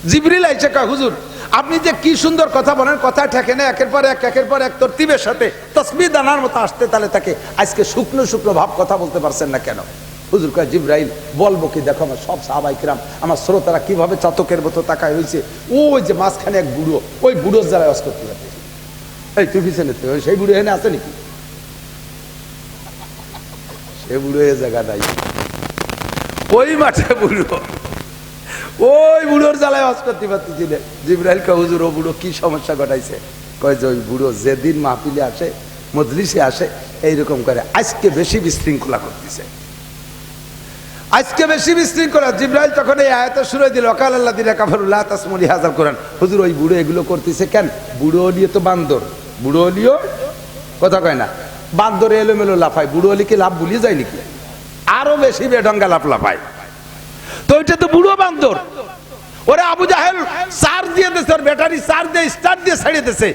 জিবরিল আইসা কয় হুজুর আপনি যে কি সুন্দর কথা বলেন, কথা ঠেকে না, একের পর এক তরতিবের সাথে তসবিহ দানার মতো আসতে, তাহলে তাকে আজকে শুকনো শুকনো ভাব কথা বলতে পারছেন না কেন? হুজুর কয় জিবরাইল বলবো কি, দেখো আমার সব সাহাবায়ে কিরাম আমার শ্রোতারা কিভাবে চাতকের মতো তাকায় হয়েছে, ওই যে মাঝখানে এক বুড়ো, ওই বুড়োর যারা ওয়াজ করতে পারবে। এই তুই পিছনে সেই বুড়ো এনে আছে নাকি? সে বুড়ো এ জায়গা নাই, ওই মাঠে বুড়ো, ওই বুড়োর জ্বালায় ওয়াজ করতে পারতেছি না। জিবরাইল কয় হুজুর ও বুড়ো কি সমস্যা ঘটাইছে? কয় যে ওই বুড়ো যেদিন মাহফিলে আসে, মজলিসে আসে, এইরকম করে আজকে বেশি বিশৃঙ্খলা করতেছে, আজকে বেশি বিশৃঙ্খলা। জিবরাইল তখন এই আয়াত শুরু দিল, ওয়াকাল আল্লাযীনা কাফারু লা তাসমু লিহাযাল কুরআন। হুজুর ওই বুড়ো এগুলো করতেছে কেন? বুড়ো হলিও তো বান্দর, বুড়ো হলিও কথা কয় না, বান্দরে এলোমেলো লাফায়, বুড়ো হলি কি লাভ ভুলিয়ে যায় নাকি? আরো বেশি বেঢঙ্গা লাফায়। তো ওইটা তো বুড়ো বান্দর। ওরে আবু জাহেল চার্জ দিয়ে দিয়েছে, ওর ব্যাটারি চার্জ দিয়ে স্টার্ট দিয়ে ছাড়িয়ে দিয়েছে।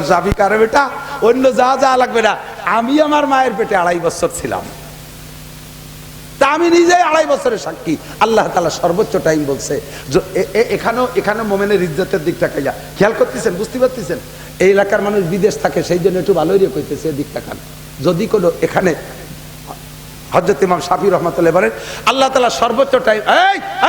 যাবি কারে বেটা, অন্য যা লাগবে না। আমি আমার মায়ের পেটে 2.5 বছর ছিলাম, তা আমি নিজেই 2.5 বছরের সাক্ষী। আল্লাহ তাআলা সর্বোচ্চ টাইম বলছে। এখানেও মোমেনের ইজ্জতের দিকটা খেয়াল করতেছেন, বুঝতে পারতেছেন? এই এলাকার মানুষ বিদেশ থাকে, সেই জন্য একটু ভালোই কইতেছে দিকটা খান। যদি কোনো এখানে হযরত ইমাম শাফি রাহমাতুল্লাহ বলেন আল্লাহ তাআলা সর্বোচ্চ টাইম,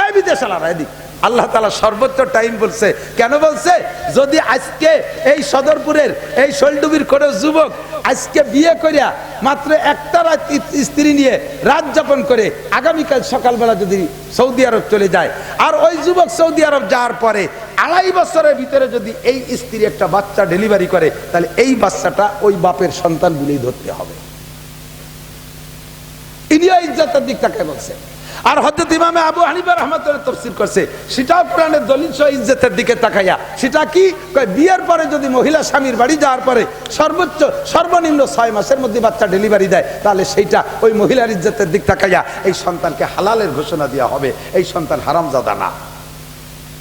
এই বিদেশ আলারা এদিক, আল্লাহ তাআলা সর্বোচ্চ টাইম বলছে। কেন বলছে? যদি আজকে এই সদরপুরের এই শৈলডুবির কোনো যুবক আজকে বিয়ে করিয়া মাত্র একটা রাত স্ত্রী নিয়ে রাত যাপন করে আগামীকাল সকালবেলা যদি সৌদি আরব চলে যায়, আর ওই যুবক সৌদি আরব যাওয়ার পরে 2.5 বছরের ভিতরে যদি এই স্ত্রী একটা বাচ্চা ডেলিভারি করে, তাহলে এই বাচ্চাটা ওই বাপের সন্তান বলেই ধরতে হবে। ইনিও ইজ্জতের দিকটাকে বলছে। আর হযরত ইমাম আবু হানিফা রাহমাতুল্লাহ তাফসীর করছে, সেটাও কোরআনের দলিল সহ ইজ্জতের দিকে তাকাইয়া। সেটা কি? বিয়ের পরে যদি মহিলা স্বামীর বাড়ি যাওয়ার পরে সর্বনিম্ন 6 মাসের মধ্যে বাচ্চা ডেলিভারি দেয়, তাহলে সেইটা ওই মহিলার ইজ্জতের দিক তাকাইয়া এই সন্তানকে হালালের ঘোষণা দেওয়া হবে, এই সন্তান হারামজাদা না।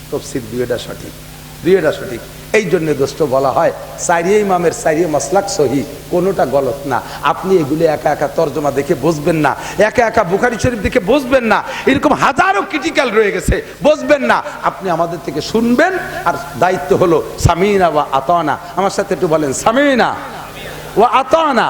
তাফসীর দুইটা সঠিক। এই জন্য দোস্ত বলা হয় চারিয়ে ইমামের চারিয়ে মাসলাক সহি, কোনোটা গলত না। আপনি এগুলো একা একা তরজমা দেখে বুঝবেন না, একা একা বুখারী শরীফ দেখে বুঝবেন না, এরকম হাজারো ক্রিটিক্যাল রয়ে গেছে, বুঝবেন না। আপনি আমাদের থেকে শুনবেন, আর দায়িত্ব হলো সামিনা ওয়া আতানা। আমার সাথে একটু বলেন সামিনা ওয়া আতানা।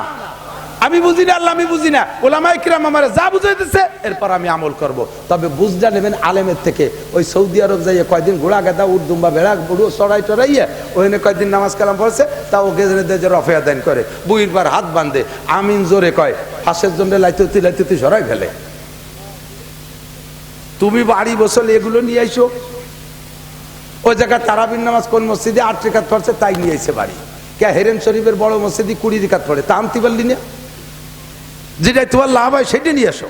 আমি বুঝি না, আল্লাহ আমি বুঝি না, উলামায়ে কিরাম আমারে যা বুঝাইতেছে এরপর আমি আমল করব। তবে বুঝটা নেবেন আলেমের থেকে। ওই সৌদি আরব যাইয়ে কয়দিন ঘোড়া গাদা উর্দুম্বা বেড়া বুড়ো চড়াই টড়াইয়ে ওখানে কয়দিন নামাজ কালাম পড়ছে, তা ওকে যে রফেয়া দান করে, বুইর পার হাত বাঁধে, আমিন জোরে কয়, ফাঁসের জন্য লাইতে সরাই ফেলে। তুমি বাড়ি বসলে এগুলো নিয়ে আইসো। ওই জায়গায় তারাবির নামাজ কোন মসজিদে 8 রাকাত পড়ছে তাই নিয়ে আইছে বাড়ি। কে হেরেম শরীফের বড় মসজিদে 20 রাকাত পড়ে, তা আনতে পারলি না? যেটাই তোমার লাভ হয় সেটা নিয়ে আসো।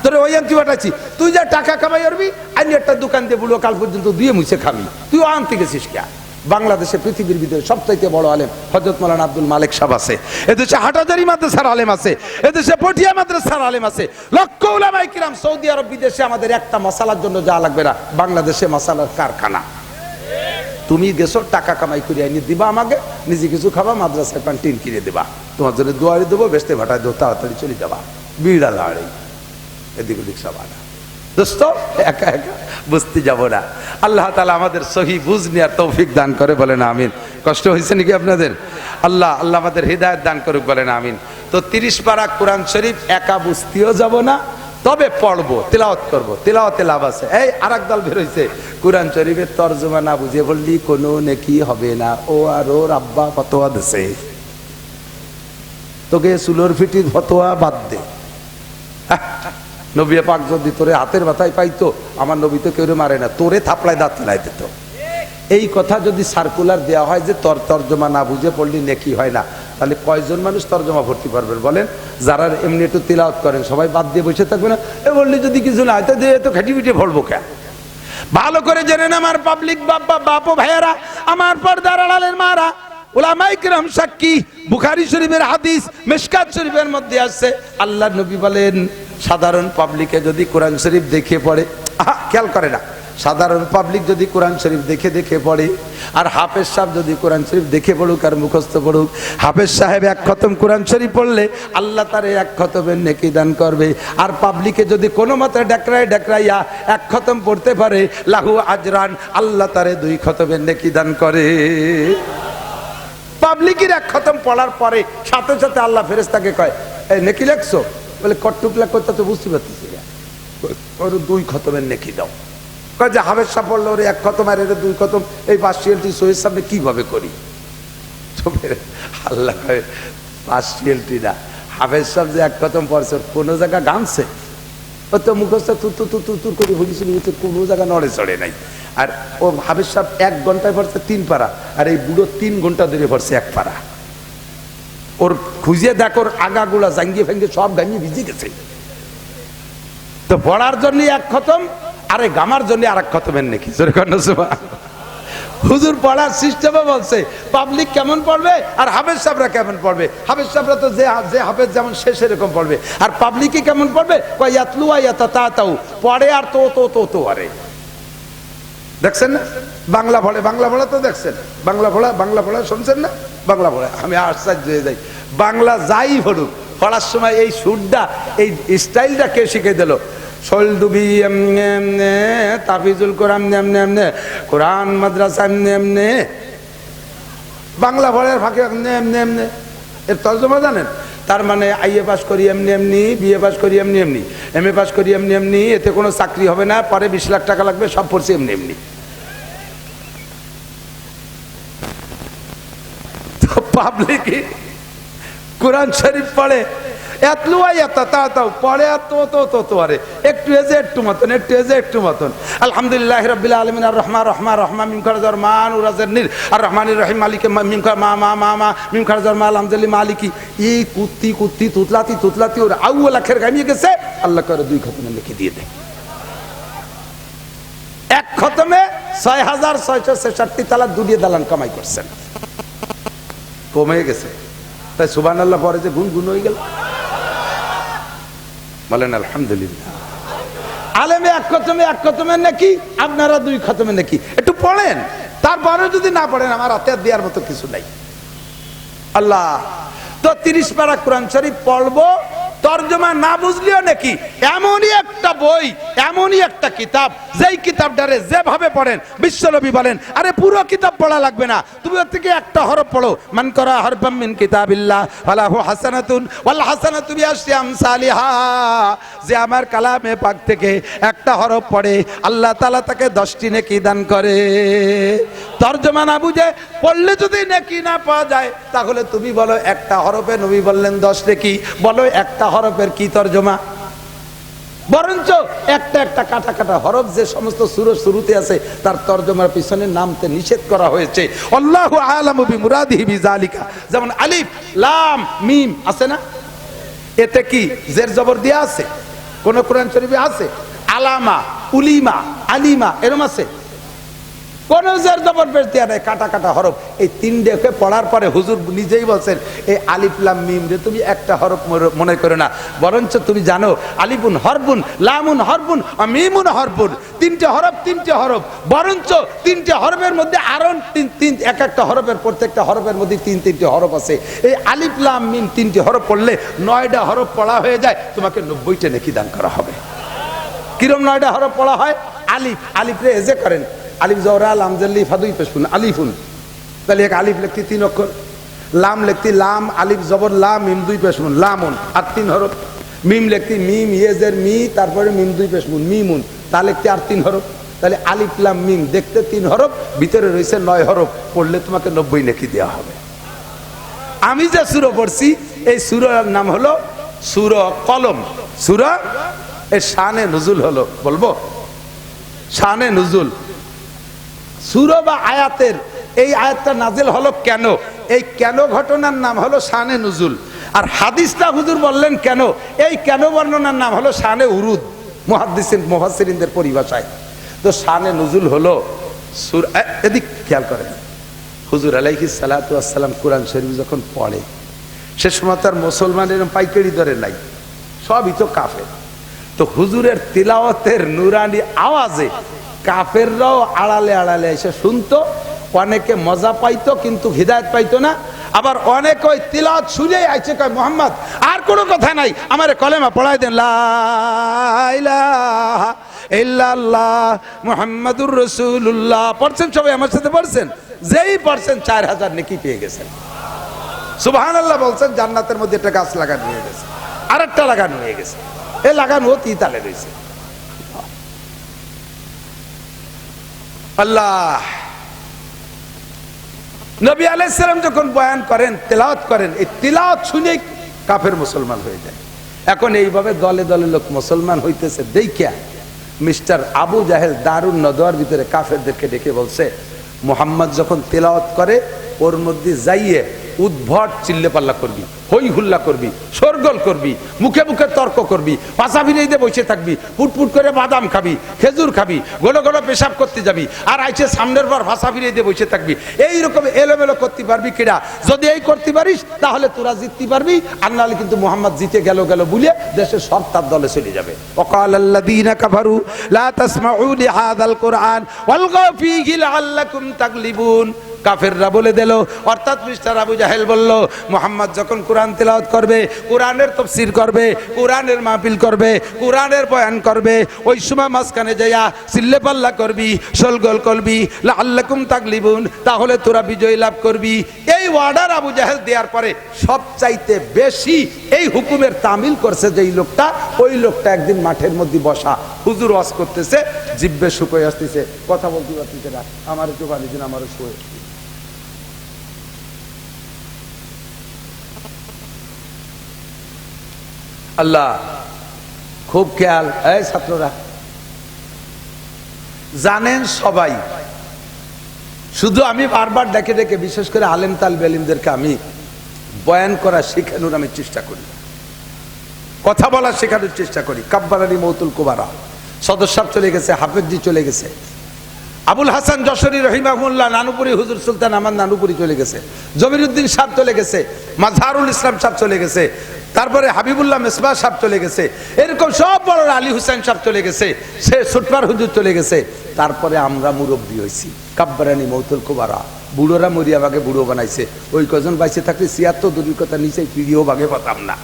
তোরে ওই আনতে পাঠাচ্ছি, তুই যা টাকা কামাই করবি, আমি একটা দোকান দিয়ে বুড়ো কাল পর্যন্ত দুয়ে মুছে খাবি, তুই আনতে গেছিস কে? বাংলাদেশে পৃথিবীর ভিতরে সবচাইতে বড় আলেম হযরত মাওলানা আব্দুল মালিক সাহেব আছে, এদেশে হাটাজারি মাদ্রাসার আলেম আছে, এদেশে পটিয়া মাদ্রাসার আলেম আছে, লক্ষ উলামায়ে কিরাম। সৌদি আরব বিদেশে আমাদের একটা মশালার জন্য যা লাগবে না, বাংলাদেশে মশালার কারখানা। তুমি গেছো টাকা কামাই করে এনে দিবা, আমাকে নিজে কিছু খাবা, মাদ্রাসায় ক্যান্টিন কিনে দেবা, তোমার জন্য দুয়ারে দেবো, বেচতে ভাটায় দেবো, তাড়াতাড়ি চলে যাবা। বিড়া লাড়ি এদিক ওদিক সাবানা। দোস্ত একা একা বুঝতে যাব না। আল্লাহ তাআলা আমাদের সহি বুঝ নেওয়ার তৌফিক দান করে, বলেন আমিন। কষ্ট হয়েছে নাকি আপনাদের? আল্লাহ আমাদের হৃদায়ত দান করুক, বলেন আমিন। তো 30 পারা কোরআন শরীফ একা বুঝতেও যাব না, তবে পড়বো, তেলাওয়াত করবো, তেলাওয়াতে লাভ আছে। এই আরেক দল বের হইছে, কোরআন শরীফের তরজমা না বুঝে বললি কোনো নেকি হবে না, ও আর ওর আব্বা ফতোয়া দিছে, তোকে চুলোর ফিটির ফতোয়া বাদ দে। নবী পাক যদি তোরে হাতের মাথায় পাইতো, আমার নবী তো কেউ মারে না, তোরে থাপড়ায় দাঁত ফেলাই দিত। এই কথা যদি সার্কুলার দেওয়া হয় যে তর্জমা না বুঝে পড়লি নেকি হয় না, তাহলে কয়জন মানুষ তর্জমা ভর্তি পারবেন বলেন? যারা এমনি একটু তিলাওয়াত করেন সবাই বাদ দিয়ে বসে থাকবে না? এ বললি যদি কিছু না হয় তো দিয়ে তো ঘাটি পিটে ভরবো কে? ভালো করে জেনেন আমার পাবলিক বাপ ও ভাইয়েরা, আমার পর্দার আড়ালের মারা, উলামায়ে কিরাম সাক্ষী, বুখারী শরীফের হাদিস, মিশকাত শরীফের মধ্যে আছে, আল্লাহর নবী বলেন সাধারণ পাবলিকে যদি কোরআন শরীফ দেখে পড়ে, খেয়াল করে না, সাধারণ পাবলিক যদি কোরআন শরীফ দেখে দেখে পড়ে, আর হাফেজ সাহেব যদি কোরআন শরীফ দেখে পড়ুক আর মুখস্থ পড়ুক, হাফেজ সাহেব এক খতম কোরআন শরীফ পড়লে আল্লাহ তার এক খতমের নেকি দান করবে। আর পাবলিকে যদি কোনো মতে ডেকরাইয়া এক খতম পড়তে পারে, লাহু আজরান, আল্লাহ তারে 2 খতমের নেকি দান করে। পাবলিকের এক খতম পড়ার পরে সাথে সাথে আল্লাহ ফেরেশতাকে কয়, এই নেকি লেখছো? বলে কটটুক লেখ, করতে তো বুঝতে পারতেছি না, ওর 2 খতমের নেকি দাও। কয় যে হাফেজ সাহেব পড়লো, ওর 1 খতম আর এর 2 খতম, এই পার্সিয়ালটি সহির সামনে কিভাবে করি? আল্লাহ কয় পার্সিয়ালটি না, হাফেজ সাহেব যে 1 খতম পড়ছে কোনো জায়গা গামছে, ও তো মুখস্থ তুর করে হয়েছিল, কোনো জায়গা নড়ে চড়ে নাই। আর ও হাফেজ সাহেব 1 ঘন্টায় পড়ছে 3 পারা, আর এই বুড়ো 3 ঘন্টা ধরে পড়ছে 1 পারা। ওর খুঁজে দেখ, ওর আগাগুলা জাঙ্গিয়ে ফেঙ্গে সব গাঙ্গিয়ে ভিজে গেছে। তো পড়ার জন্য 1 খতম, আরে গামার জন্য আর 1 খতমের নাকি। হুজুর পড়ার সিস্টেমে বলছে পাবলিক কেমন পড়বে আর হাফেজ সাহেবরা কেমন পড়বে। হাফেজ সাহেবরা তো যে হাফেজ যেমন সে সেরকম পড়বে, আর পাবলিকে কেমন পড়বে, কয় ইয়াতলুয়া ইয়াতাতাউ, পড়ে আর তো আরে। দেখছেন না বাংলা পড়ে, বাংলা পড়া তো দেখছেন, বাংলা পড়া শুনছেন না? বাংলা পড়া আমি আশ্চর্য হয়ে যাই। বাংলা যাই পড়ুক, পড়ার সময় এই সুরটা, এই স্টাইলটা কে শিখে দিল? শোলডুবি এমনে এমনে, তাফিজুল কোরআন এমনে এমনে, কোরআন মাদ্রাসা এমনে এমনে, বাংলা পড়ার ফাঁকে এমনে এমনে এমনে। এর তর্জমা জানেন? তার মানে আইএ পাস করি এমনি এমনি, বিএ পাস করি এমনি এমনি, এমএ পাস করি এমনি এমনি, এতে কোনো চাকরি হবে না, পরে 20 লাখ টাকা লাগবে, সব পড়ছি এমনি এমনি। তো পাবলিক কোরআন শরীফ পড়ে, পড়ে আর তো আরে, একটু এজে একটু মতন, একটু এজে একটু মতন। আলহামদুলিল্লাহ রাব্বিল আলামিন আর রহমান মিম খারজার মান উরাজের নির আর রহমানির রহিম মালিকে মিম খা মা মিম খারজার মা আলহামদুলিল্লাহ মালিকি। এই কুত্তি তুতলাতি ওর আউয়াল আখের গামিয়ে গেছে, আল্লাহ করে 2 খতমে লিখে দিয়ে দেয়। 1 খতমে 6666 তালা দুনিয়া দালান কামাই করছেন, কমে গেছে। তাই সুবহানাল্লাহ পরে যে গুন হয়ে গেল, বলেন আলহামদুলিল্লাহ। আলেমে 1 খতমের নাকি, আপনারা 2 খতমের নাকি। একটু পড়েন, তারপরে যদি না পড়েন আমার হাতে দেওয়ার মতো কিছু নাই। আল্লাহ তো 30 পারা কোরআন শরীফ পড়বো, তর্জমা না বুঝলেও নাকি। এমনই একটা বই, এমনই একটা কিতাব, যেই কিতাবটারে যেভাবে পড়েন বিশ্বনবী বলেন আরে পুরো কিতাব পড়া লাগবে না, তুমি ওর থেকে একটা হরফ পড়ো। মান করা হরফাম মিন কিতাবিল্লাহ ফালাহু হাসানাতুন ওয়াল হাসানাতু বিআশরি আমসালিহা। যে আমার কালামে পাক থেকে একটা হরফ পড়ে, আল্লাহ তাআলা তাকে 10টি নেকি দান করে। তর্জমা না বুঝে পড়লে যদি নেকি না পাওয়া যায়, তাহলে তুমি বলো একটা হরফে নবী বললেন 10 নেকি, বলো একটা হরফের কি তর্জমা? বরঞ্চ একটা কাটা হরফ যে সমস্ত সূরার শুরুতে আছে তার তর্জমার পিছনে নামতে নিষেধ করা হয়েছে। আল্লাহু আ'লামু বিমুরাদিহি বিযালিকা। যেমন আলিফ লাম মিম আছে না, এতে কি জের জবর দেয়া আছে? কোন কোরআন শরীফে আছে? আলামা, উলিমা, আলিমা এরকম আছে? কোন জের জবর পেশ দেয়া নাই, কাটা হরফ। এই 3টাকে পড়ার পরে হুজুর নিজেই বলছেন এই আলিফ লাম মিম রে তুমি একটা হরফ মনে করো না, বরঞ্চ তুমি জানো আলিফুন হরফুন, লামুন হরফুন, মিমুন হরফুন, 3টে হরফ। বরঞ্চ 3টে হরফের মধ্যে আরো এক একটা হরফের, প্রত্যেকটা হরফের মধ্যে 3-3টে হরফ আছে। এই আলিফ লাম মিম 3টে হরফ পড়লে 9টা হরফ পড়া হয়ে যায়, তোমাকে 90টা নেকি দান করা হবে। কিরম 9টা হরফ পড়া হয়? আলিফ রে এজে করেন, আলিফ জবর লাম জের ফা 2 পেশ আলিফুন, তাহলে এক আলিফ লিখতি 3 অক্ষর, লাম লিখতি লাম আলিফ জবর লাম মিম 2 পেশ লামুন আর 3 হরফ, মিম লিখতি মিম ইয়েজের মি তারপরে মিম 2 পেশ মিমুন, তা লিখতি আর 3 হরফ। তাহলে আলিফ লাম মিম দেখতে 3 হরফ, ভিতরে রয়েছে 9 হরফ, পড়লে তোমাকে 90 নেকি দেওয়া হবে। আমি যে সূরা পড়ছি এই সূরার নাম হলো সূরা কলম। সূরা এর শানে নুজুল হলো, বলবো শানে নুজুল। সূরা বা আয়াতের এই আয়াতটা নাজিল হলো কেন, এই কেন ঘটনার নাম হলো শানে নুজুল। আর হাদিসটা হুজুর বললেন কেন, এই কেন বর্ণনার নাম হলো শানে উরুদ, মুফাসসিরিনদের পরিভাষায়। তো শানে নুজুল হলো সূরা, এদিক খেয়াল করেন, হুজুর আলাইহিস সালাতু ওয়াস সালাম কোরআন শরীফ যখন পড়ে সে সময় তার মুসলমানের পাইকারি দরে নাই, সবই তো কাফের। তো হুজুরের তিলাওয়াতের নুরানি আওয়াজে কাফেররাও আড়ালে আড়ালে এসে শুনতো, অনেকে মজা পাইতো কিন্তু হিদায়ত পাইতো না। আবার অনেক ওই তিলাওয়াত শুনেই আইছে কয় মোহাম্মদ আর কোনো কথা নাই, আমারে কলেমা পড়াই দেন, লা ইলাহা ইল্লাল্লাহ মুহাম্মাদুর রাসূলুল্লাহ। পড়ছেন সবাই আমার সাথে পড়ছেন? যেই পড়ছেন 4000 নেকি পেয়ে গেছেন। সুবহানাল্লাহ বলছেন, জান্নাতের মধ্যে একটা গাছ লাগানো হয়ে গেছে, আরেকটা লাগানো হয়ে গেছে, এই লাগানো তিতালে রয়েছে। আল্লাহ নবী আলাইহিস সালাম যখন বয়ান করেন, তেলাওয়াত করেন, এই তেলাওয়াত শুনে কাফের মুসলমান হয়ে যায়। এখন এইভাবে দলে দলে লোক মুসলমান হইতেছে দেখিয়া মিস্টার আবু জাহেল দারুন নদওয়ার ভিতরে কাফেরদেরকে ডেকে বলছে, মুহাম্মদ যখন তেলাওয়াত করে ওর মধ্যে যাইয়ে উদ্ভট চিল্লে পাল্লা করবি, হই হুল্লা করবি, শোরগোল করবি, মুখে মুখে তর্ক করবি, পাশা ফিরে দিয়ে বসে থাকবি, ফুটফুট করে বাদাম খাবি, খেজুর খাবি, ঘন ঘন পেশাব করতে যাবি, আর আইসে সামনের বার ভাষা ফিরে দিয়ে বসে থাকবি। এইরকম এলোমেলো করতে পারবি কিনা? যদি এই করতে পারিস তাহলে তোরা জিততে পারবি, আর নাহলে কিন্তু মুহাম্মদ জিতে গেল বলে দেশের সব তার দলে চলে যাবে। ওয়াকাল আল্লাযীনা কাফারু লা তাসমাউ লিহাযাল কুরআন ওয়ালগাউ ফীহি লাআল্লাকুম তাগলিবুন। কাফেররা বলে দিল, অর্থাৎ মিস্টার আবু জাহেল বলল, মুহাম্মদ যখন কোরআন তেলাওয়াত করবে, কোরআনের তাফসীর করবে, কোরআনের মাহফিল করবে, কোরআনের বয়ান করবে, ওই সময় মাঝখানে যাইয়া চিল্লে পাল্লা করবি, শোরগোল করবি, লাআল্লাকুম তাগলিবুন, তাহলে তোরা বিজয় লাভ করবি। এই অর্ডার আবু জাহেল দেওয়ার পরে সবচাইতে বেশি এই হুকুমের তামিল করছে যেই লোকটা, ওই লোকটা একদিন মাঠের মধ্যে বসা, হুজুর ওয়াজ করতেছে, জিব্বে শুকিয়ে আসতেছে, কথা বলতে পারতেছে না, আমার একটু পানি দিন, আমারও শুয়ে। আল্লাহ খুব খেয়াল। এই ছাত্ররা জানেন সবাই, শুধু আমি বারবার ডেকে ডেকে বিশেষ করে আলেম তালবে আলিমদেরকে আমি বয়ান করা শেখানোর আমি চেষ্টা করি, কথা বলা শেখানোর চেষ্টা করি। কাব্বারানি মৌতুল কুবারা সদস্য সাহেব চলে গেছে, হাফেজজি চলে গেছে, আবুল হাসান যশোরী রহিমাহুল্লাহ নানুপুরি হুজুর সুলতান আমার নানুপুরি চলে গেছে, জমিরুদ্দিন সাহেব চলে গেছে, মাজহারুল ইসলাম সাহেব চলে গেছে, তারপরে হাবিবুল্লাহ মেসবাহ সাহেব চলে গেছে, এরকম সব বড় আলী হুসেন সাহেব চলে গেছে, সে সুটপার হুজুর চলে গেছে। তারপরে আমরা মুরব্বী হয়েছি, কাব্বারানি মৌতুল কুবারা, বুড়োরা মরিয়া বাগে বুড়ো বানাইছে, ওই কজন বাইসে থাকলে ৭৬ দূরের কথা নিচে পিড়িও বাগে পাতাম না।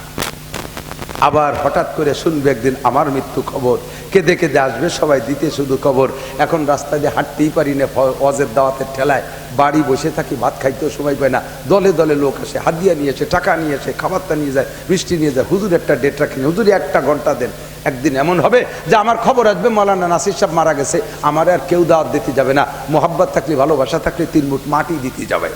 আবার হঠাৎ করে শুনবে একদিন আমার মৃত্যু খবর, কেঁদে কেঁদে আসবে সবাই দিতে শুধু খবর। এখন রাস্তা দিয়ে হাঁটতেই পারি না, ওয়াজের দাওয়াতের ঠেলায়, বাড়ি বসে থাকি, ভাত খাইতেও সময় পায় না, দলে দলে লোক আসে, হাদিয়া নিয়ে আসে, টাকা নিয়ে আসে, খাবারটা নিয়ে যায়, মিষ্টি নিয়ে যায়, হুজুর একটা ডেট রাখেন, হুজুরে 1 ঘন্টা দেন। একদিন এমন হবে যে আমার খবর আসবে মাওলানা নাসির সাহেব মারা গেছে, আমার আর কেউ দাওয়াত দিতে যাবে না, মোহাব্বত থাকলে ভালোবাসা থাকলে 3 মুঠ মাটি দিতে যাবে।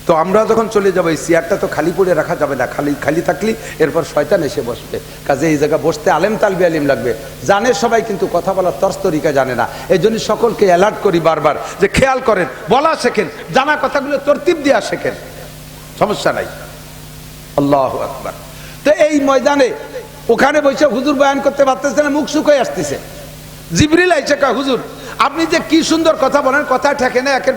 তো আমরা যখন চলে যাবো, এই চেয়ারটা তো খালি পড়ে রাখা যাবে না, খালি থাকলে এরপর শয়তান এসে বসবে, কাজে এই জায়গা বসতে আলেম তালবে আলিম লাগবে। জানে সবাই কিন্তু কথা বলার তর্স তরিকা জানে না, এই জন্য সকলকে অ্যালার্ট করি বারবার যে খেয়াল করেন, বলা শেখেন, জানা কথাগুলো তরতিব দেওয়া শেখেন, সমস্যা নাই। আল্লাহু আকবার। তো এই ময়দানে ওখানে বসে হুজুর বয়ান করতে পারতেছে না, মুখ শুকিয়ে আসতেছে, জিবরিল আইসা কয়, হুজুর আপনি যে কি সুন্দর কথা বলেন, কথা ঠেকে না, একের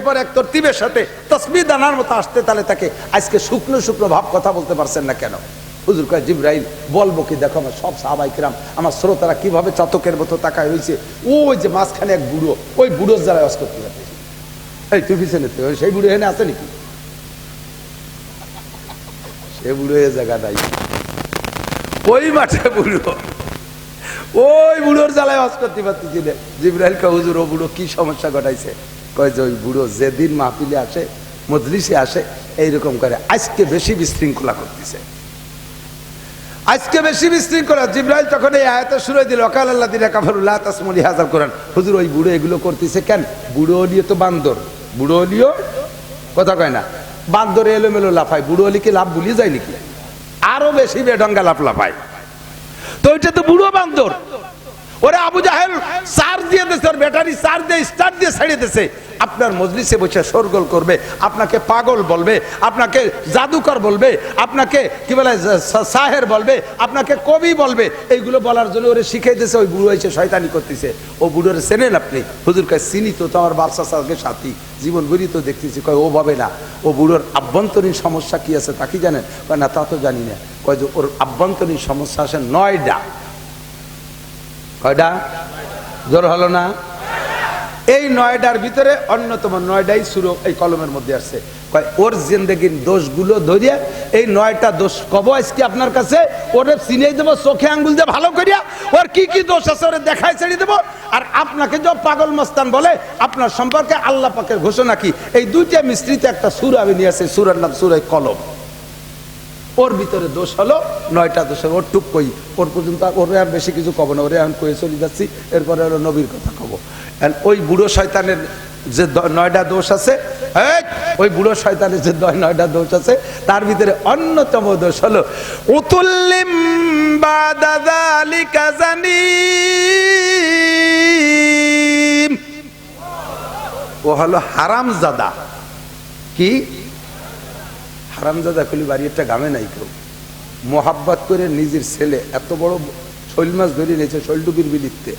পর এক তরতিবের সাথে তসবিহ দানার মতো আসতে, তাহলে তাকে আজকে শুকনো শুকনো ভাব কথা বলতে পারছেন না কেন? হুজুর কয়, জিবরাইল বলবো কি, দেখো আমার সব সাহাবায়ে কেরাম, আমার শ্রোতারা কিভাবে চাতকের মতো তাকায় হয়েছে, ওই যে মাঝখানে এক বুড়ো, ওই বুড়োর যারা ওয়াজ করতে পারছে। এই তুই পিছনে সেই বুড়ো এখানে আছে নাকি? সে বুড়ো এ জায়গা নাই, ওই মাঠে বুড়ো, ওই বুড়োর জ্বালায় ওয়াজ করতে পারতেছি না। জিবরাইল কয়, হুজুর ও বুড়ো কি সমস্যা ঘটাইছে? কয় যে ওই বুড়ো যেদিন মাহফিলে আসে, মজলিসে আসে, এইরকম করে আজকে বেশি বিশৃঙ্খলা করতেছে, আজকে বেশি বিশৃঙ্খলা। জিবরাইল তখন এই আয়াত শুরু দিল, ওয়াকাল আল্লাযীনা কাফারু লা তাসমাউ লিহাযাল কুরআন। হুজুর ওই বুড়ো এগুলো করতেছে কেন? বুড়ো হলিও তো বান্দর, বুড়ো হলিও কথা কয় না, বান্দরে এলোমেলো লাফায়, বুড়ো হলি কি লাভ ভুলিয়ে যায় নাকি? আরো বেশি বেঢঙ্গা লাফায়। তো ওইটা তো বুড়ো বান্দর, ওরে আবু জাহেল চার্জ দিয়ে দিয়েছে, ওর ব্যাটারি চার্জ দিয়ে স্টার্ট দিয়ে ছাড়িয়ে দিয়েছে। আপনার মজলিসে বসে শোরগোল করবে, আপনাকে পাগল বলবে, আপনাকে জাদুকর বলবে, আপনাকে কি বলে সাহের বলবে, আপনাকে কবি বলবে, এইগুলো বলার জন্য ওরে শিখিয়ে দিয়েছে। ওই বুড়ো এসে শয়তানি করতেছে। ও বুড়োরে চেনেন আপনি? হুজুর কয়, চিনি তো, আমার বাদশা সাহেবের সাথী, জীবন ভরি তো দেখতেছি। কয়, ও ভাবে না, ও বুড়োর আভ্যন্তরীণ সমস্যা কি আছে তা কি জানেন? কয়, না তা তো জানি না। কয় যে ওর আভ্যন্তরীণ সমস্যা আছে 9টা। কয়টা? জোর হলো না? এই 9টার ভিতরে অন্যতম 9টাই শুরু এই কলমের মধ্যে আসছে। কয় ওর জিন্দেগির দোষগুলো ধরিয়া এই 9টা দোষ কব আজকে আপনার কাছে, ওরে চিনিয়ে দেবো চোখে আঙ্গুল দিয়ে ভালো করিয়া, ওর কি কি দোষ আছে ওরে দেখায় ছেড়ে দেবো। আর আপনাকে যে পাগল মস্তান বলে আপনার সম্পর্কে আল্লাহ পাকের ঘোষণা কি, এই দুইটা মিশ্রিত একটা সূরা আমি নিয়ে আসি, সূরার নাম সূরা কলম। ওর ভিতরে দোষ হলো 9টা দোষ। ওর টুক কই, ওর পর্যন্ত ওরে আর বেশি কিছু কব না, ওরে এখন কয়ে চলে যাচ্ছি। এরপরে হলো নবীর কথা কব। ওই বুড়ো শয়তানের যে 9টা দোষ আছে, ওই বুড়ো শয়তানের যে 9টা দোষ আছে তার ভিতরে অন্যতম দোষ হলো উতুল্লিম বাদা যালিকা জানিম। ও হলো হারামজাদা। কি হারামজাদা? খুলি বাড়ি একটা গামে নাই কেউ মোহাব্বত করে নিজের ছেলে এত বড় শৈল মাছ ধরে নিয়েছে শৈলটুপির বিলিতে,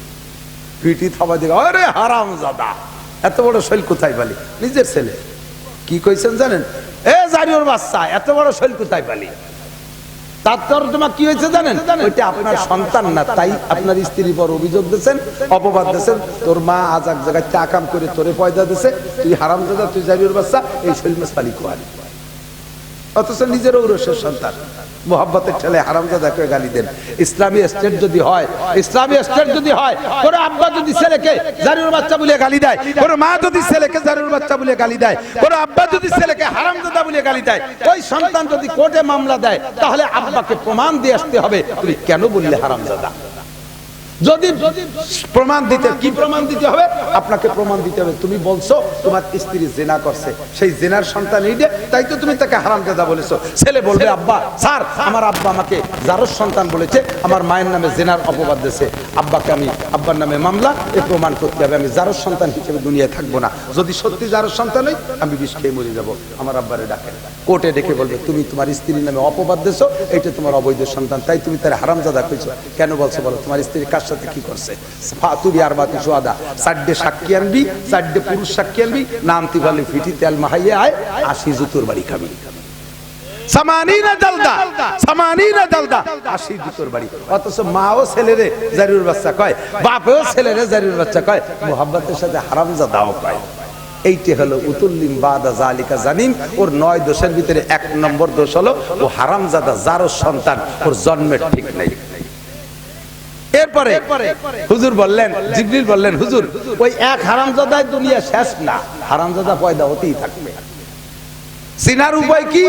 পিটি থাবা দিকে আরে হারামজাদা, এত বড় শৈল কোথায় পালি? নিজের ছেলে। কি কইছেন জানেন? এ জারিওর বাচ্চা, এত বড় শৈল কোথায় পালি? তার তর্জমা কি হয়েছে জানেন? ওইটা আপনার সন্তান না, তাই আপনার স্ত্রীর পর অভিযোগ দিয়েছেন, অপবাদ দিয়েছেন, তোর মা আজ এক জায়গায় টাকাম করে তোরে পয়দা দিছে, তুই হারামজাদা, তুই জারিওর বাচ্চা, এই শৈল মাছ পালি কোয়ালি। অথচ নিজের ঔরসের সন্তান মোহাব্বতের ঠেলে হারামজাদা করে গালি দেন। ইসলামী স্টেট যদি হয়, ইসলামী স্টেট যদি হয়, কোন আব্বা যদি ছেলেকে জারিওর বাচ্চা বলে গালি দেয়, কোন মা যদি ছেলেকে জারিওর বাচ্চা বলে গালি দেয়, কোন আব্বা যদি ছেলেকে হারামজাদা বলে গালি দেয়, ওই সন্তান যদি কোর্টে মামলা দেয়, তাহলে আব্বাকে প্রমাণ দিয়ে আসতে হবে তুমি কেন বললে হারামজাদা। যদি প্রমাণ দিতে, কি প্রমাণ দিতে হবে? আপনাকে প্রমাণ দিতে হবে তুমি বলছো তোমার স্ত্রী জেনা করছে, সেই জেনার সন্তান এই যে, তাই তো তুমি তাকে হারামজাদা বলেছো। ছেলে বলবে আব্বা স্যার আমার আব্বা আমাকে জারজ সন্তান বলেছে, আমার মায়ের নামে জেনার অপবাদ দিয়েছে, আব্বাকে আমি আব্বার নামে মামলা, এ প্রমাণ করতে হবে, আমি জারজ সন্তান হিসেবে দুনিয়ায় থাকবো না। যদি সত্যি জারজ সন্তান হই আমি বিষ খেয়ে মরে যাবো। আমার আব্বারে ডাকেন, কোর্টে ডেকে বলবে তুমি তোমার স্ত্রীর নামে অপবাদ দিয়েছো, এটা তোমার অবৈধ সন্তান, তাই তুমি তার হারামজাদা কইছো। কেন বলছো বলো? তোমার স্ত্রী কার সাথে কি করছে? ফাতুবি আরবাতি শুহাদা, 4টে সাক্ষী আনবি, 4টে পুরুষ সাক্ষী আনবি, নাম তিবালি ফিটি তেল মাহাইয়ে আয়, 80 জুতোর বাড়ি খাবি। 80 জুতোর বাড়ি। অথচ মাও ছেলেরে জারিওর বাচ্চা কয়, বাপেও ছেলেরে জারিওর বাচ্চা কয়, মোহাব্বতের সাথে হারামজাদাও কয়। এইটি হলো উতুল্লিম বাদা যালিকা জানিম। ওর 9 দোষের ভিতরে 1 নম্বর দোষ হলো ও হারামজাদা, জারজ সন্তান, ওর জন্মের ঠিক নেই। এরপরে হুজুর বললেন, জিবরিল বললেন হুজুর ওই এক হারামজাদায় দুনিয়া শেষ না, হারামজাদা পয়দা হতেই থাকবে। সিনার উপায় কি?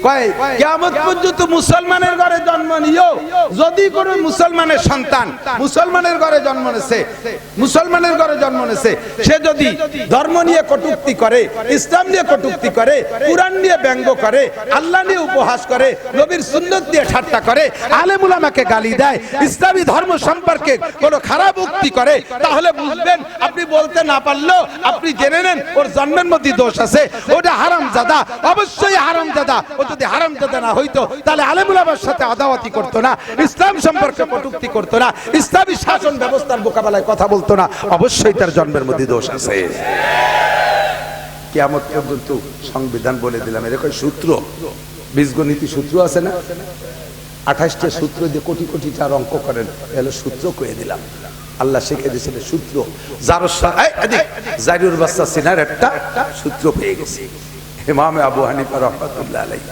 কয় কিয়ামত পর্যন্ত মুসলমানের ঘরে জন্ম নিও, যদি কোন মুসলমানের সন্তান মুসলমানের ঘরে জন্ম নেছে, মুসলমানের ঘরে জন্ম নেছে, সে যদি ধর্ম নিয়ে কটূক্তি করে, ইসলাম নিয়ে কটূক্তি করে, কুরআন নিয়ে ব্যঙ্গ করে, আল্লাহ নিয়ে উপহাস করে, নবীর সুন্নাত দিয়ে ঠাট্টা করে, আলেম উলামাকে গালি দেয়, ইসলামী ধর্ম সম্পর্কে কোনো খারাপ উক্তি করে, তাহলে বুঝবেন আপনি বলতে না পারলেও আপনি জেনে নেন ওর জন্মের মধ্যে দোষ আছে, ওটা হারামজাদা, অবশ্যই হারামজাদা। ও যদি হারামজাদা না হইতো তাহলে আলেম উলামার সাথে আদাওয়াতি করতো না, ইসলাম সম্পর্কে কটূক্তি করতো না, ইসলামী শাসন ব্যবস্থার মোকাবেলায় কথা বলতো না, অবশ্যই তার জন্মের মধ্যে দোষ আছে। কিয়ামত পর্যন্ত সংবিধান বলে দিলাম, এরকম সূত্র, বীজগণিত সূত্র আছে না, 28টা সূত্র দিয়ে কোটি কোটি টাকার অঙ্ক করেন, এলো সূত্র কয়ে দিলাম। আল্লাহ শিখে দিয়েছিল সূত্র। জারিওর বাচ্চা সিনার একটা সূত্র পেয়ে গেছে ইমাম আবু হানিফা রাহমাতুল্লাহ আলাইহি।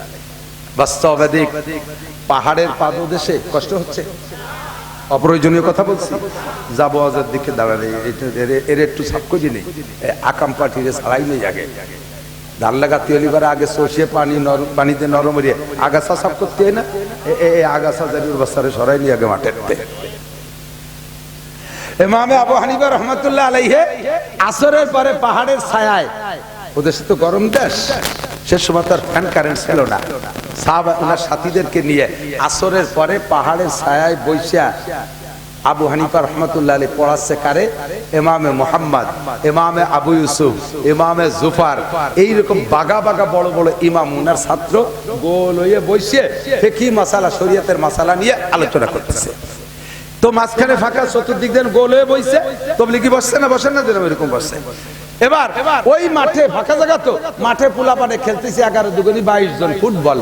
বাস্তবাদিক পাহাড়ের পাদদেশে কষ্ট হচ্ছে, অপ্রয়োজনীয় কথা বলছি, যাবো আজার দিকে দাঁড়ালে এর একটু সাক্ষ্য নেই, আকাম পাটিরে ছাড়াই নেই, আগে ধান লাগাতে হলিবার আগে সর্ষে পানিতে নরম হয়ে আগাছা সাফ করতে হয় না, আগাছা জারিওর বাচ্চারে সরাই নিয়ে আগে মাঠে। ইমাম আবু হানিফা রাহমাতুল্লাহ আলাইহি আসরের পরে পাহাড়ের ছায়ায়, ওদের তো গরম দেশ, সে সময় তার ফ্যান কারেন্ট ছিল না, সাহাবা ওনার সাথীদেরকে নিয়ে আসরের পরে পাহাড়ের ছায়ায় বৈশা আবু হানিফা রাহমাতুল্লাহ আলাইহি পড়াচ্ছে কারে? ইমামে মুহাম্মদ, ইমামে আবু ইউসুফ, ইমামে জুফার, এইরকম বাগা বাগা বড় বড় ইমাম ওনার ছাত্র গোল হয়ে বসে ফিকহি মাসালা, শরীয়তের মাসালা নিয়ে আলোচনা করতেছে। তো মাঝখানে ফাঁকা, চতুর্দিক দেন গোল হয়ে বসে, তবলিগি বসছে না, বসেন না, যেরকম এরকম বসছে। এবার ওই মাঠে ফাঁকা জায়গা, তো মাঠে পোলাপানে খেলতেছে 11 দুগুনি 22 জন ফুটবল।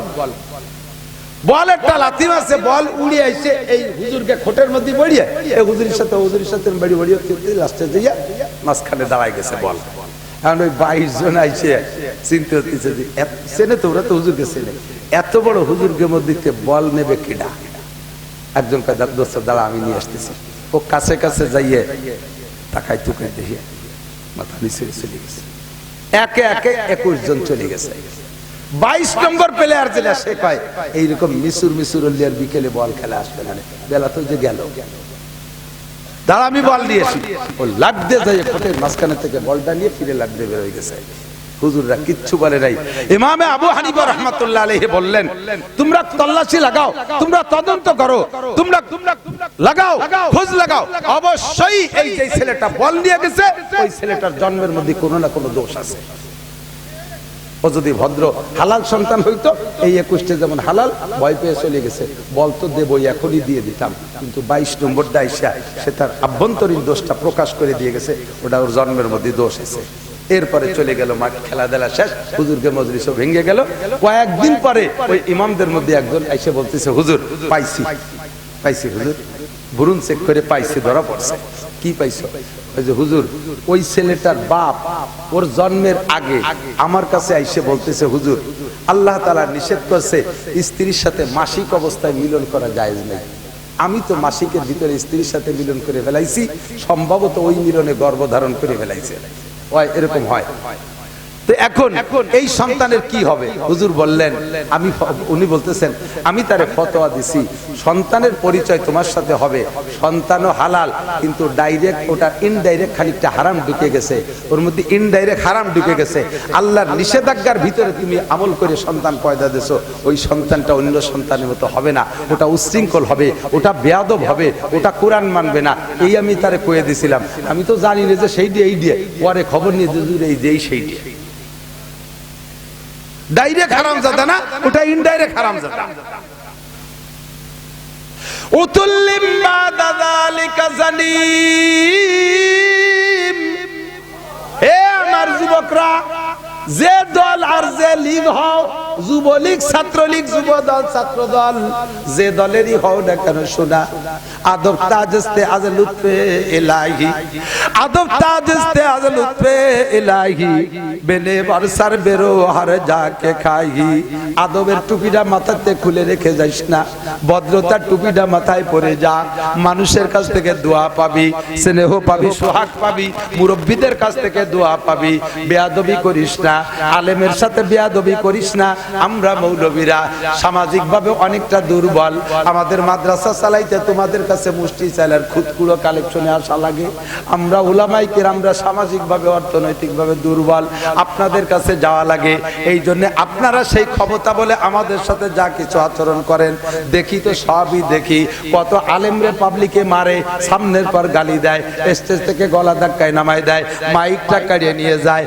বল একটা লাথি মারছে, বল উড়িয়ে আইছে এই হুজুরকে খোটের মধ্যে বড়িয়ে এই হুজুরের সাথে বাড়ি বাড়িয়ে লাস্টে দিয়ে মাঝখানে দাঁড়ায় গেছে বল। এখন ওই 22 জন আইছে চিন্তা হচ্ছে যে চেনে তো, ওরা তো হুজুরকে চেনে, এত বড় হুজুরকে মধ্যে বল নেবে কিনা। একজন দোস্ত দাঁড়া আমি নিয়ে আসতেছি, ও কাছে কাছে যাইয়ে তাকাই তুকে দেখি মাথা নিচে চলে গেছে। একে একে 21 জন চলে গেছে। 22 নম্বর প্লেয়ার যেটা সে কয় এইরকম মিসুর লিয়ার বিকেলে বল খেলা আসবে না, বেলা তো যে গেল, দাঁড়া আমি বল দিয়েছি। ও লাগ দিয়ে যায় কোটের মাঝখানে থেকে বলটা নিয়ে ফিরে লাগ দিয়ে বের হয়ে গেছে। হুজুররা কিচ্ছু বলে নাই। ইমামে আবু হানিফা রাহমাতুল্লাহ আলাইহি বললেন, তোমরা তল্লাশি লাগাও, তোমরা তদন্ত করো, তোমরা লাগাও, খোঁজ লাগাও, অবশ্যই এই যে ছেলেটা বল নিয়ে গেছে ওই ছেলেটার জন্মের মধ্যে কোনো না কোনো দোষ আছে। ও যদি ভদ্র হালাল সন্তান হইতো এই 21টে যেমন হালাল, ভয় পেয়ে চলে গেছে, বল তো দেবই, এখনই দিয়ে দিতাম, কিন্তু 22 নম্বরটা আইসা সে তার আভ্যন্তরীণ দোষটা প্রকাশ করে দিয়ে গেছে, ওটা ওর জন্মের মধ্যে দোষ আছে। এরপরে চলে গেল মাঠ, খেলাধুলা শেষ, হুজুরকে মজলিসও ভেঙে গেল। কয়েকদিন পরে ওই ইমামদের মধ্যে একজন এসে বলতেছে, হুজুর পাইছি হুজুর, বুরুন চেক করে পাইছি, ধরা পড়ছে। কি পাইছো? ওই যে হুজুর ওই ছেলেটার বাপ ওর জন্মের আগে আমার কাছে আইসে বলতেছে, হুজুর আল্লাহ তাআলা নিষেধ করছে স্ত্রীর সাথে মাসিক অবস্থায় মিলন করা জায়েজ নেই। আমি তো মাসিকের ভিতরে স্ত্রীর সাথে মিলন করে ফেলাইছি, সম্ভবত ওই মিলনে গর্ভধারণ করে ফেলাইছে। এরকম হয় তো এখন এই সন্তানের কি হবে? হুজুর বললেন, উনি বলতেছেন আমি তারে ফতোয়া দিছি, সন্তানের পরিচয় তোমার সাথে হবে, সন্তানও হালাল, কিন্তু ডাইরেক্ট ওটা ইনডাইরেক্ট খানিকটা হারাম ঢুকে গেছে, ওর মধ্যে ইনডাইরেক্ট হারাম ঢুকে গেছে। আল্লাহর নিষেধাজ্ঞার ভিতরে তুমি আমল করে সন্তান পয়দা দিছো, ওই সন্তানটা অন্য সন্তানের মতো হবে না, ওটা উচ্ছৃঙ্খল হবে, ওটা বেয়াদব হবে, ওটা কোরআন মানবে না। এই আমি তারে কয়ে দিছিলাম, আমি তো জানি না যে সেই দিয়ে এই দিয়ে, পরে খবর নিয়ে এই যেই সেই দিয়ে ডাইরেক্ট হারামজাদা না, ওটা ইনডাইরেক্ট হারামজাদা। উতুল্লিম বাদা যালিকা জালিম। হে আমার যুবকরা, যে দল আর যে লীগ হও, যুবলীগ, ছাত্রলীগ, যুবদল, ছাত্রদল, যে দলেরই হও না কেন, শোনা আদব তাজস্তে আজ লুৎফে ইলাহি, আদব তাজস্তে আজ লুৎফে ইলাহি, বেনে বরসার বেরো হার যাকে খাইহি। আদবের টুপিটা মাথাতে খুলে রেখে যাইস না, ভদ্রতার টুপিটা মাথায় পরে যা, মানুষের কাছ থেকে দোয়া পাবি, স্নেহ পাবি, সোহাগ পাবি, মুরব্বীদের কাছ থেকে দোয়া পাবি। বেয়াদবি করিস না, আলেমের সাথে বেয়াদবি করিস না। আমরা মৌলবীরা সামাজিক ভাবে অনেকটা দুর্বল, আমাদের মাদ্রাসা চালাইতে তোমাদের কাছে মুষ্টি চাইলার খুদকুড়ো কালেকশনে আসা লাগে। আমরা উলামায়ে কেরামরা সামাজিক ভাবে অর্থনৈতিক ভাবে দুর্বল, আপনাদের কাছে যাওয়া লাগে। এই জন্য আপনারা সেই ক্ষমতা বলে আমাদের সাথে যা কিছু আচরণ করেন, দেখি তো সবই দেখি। কত আলেমরে পাবলিকে মারে, সামনের পর গালি দেয়, স্টেজ থেকে গলা ধাক্কায় নামায় দেয়, মাইকটা কাড়িয়ে নিয়ে যায়,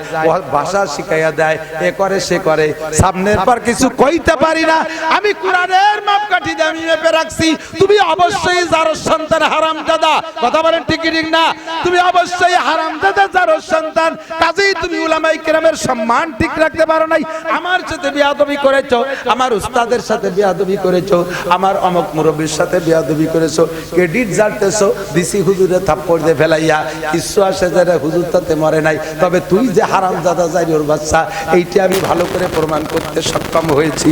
ভাষা শিখাইয়া দেয়, এ করে সে করে, সামনের পর কিছু কইতে পারি না। আমি কোরআনের মাপকাঠি দিয়ে আমি মেপে রাখছি, তুমি অবশ্যই জারজ সন্তান হারামজাদা। কথা বলেন ঠিক ঠিক না? তুমি অবশ্যই হারামজাদা জারজ সন্তান, কাজেই তুমি উলামায়ে কেরামের সম্মান ঠিক রাখতে পারো নাই। আমার সাথে বেয়াদবি করেছো, আমার উস্তাদের সাথে বেয়াদবি করেছো, আমার অমুক মুরব্বির সাথে বেয়াদবি করেছো, ক্রেডিট জানতেছো দিছি হুজুরে থাপ্পড় দিয়ে ফেলাইয়া, কিছু আসে যারা হুজুর তাতে মরে নাই, তবে তুই যে হারামজাদা জারির বাচ্চা, এইটা আমি ভালো করে প্রমাণ করতে সক্ষম হয়েছি।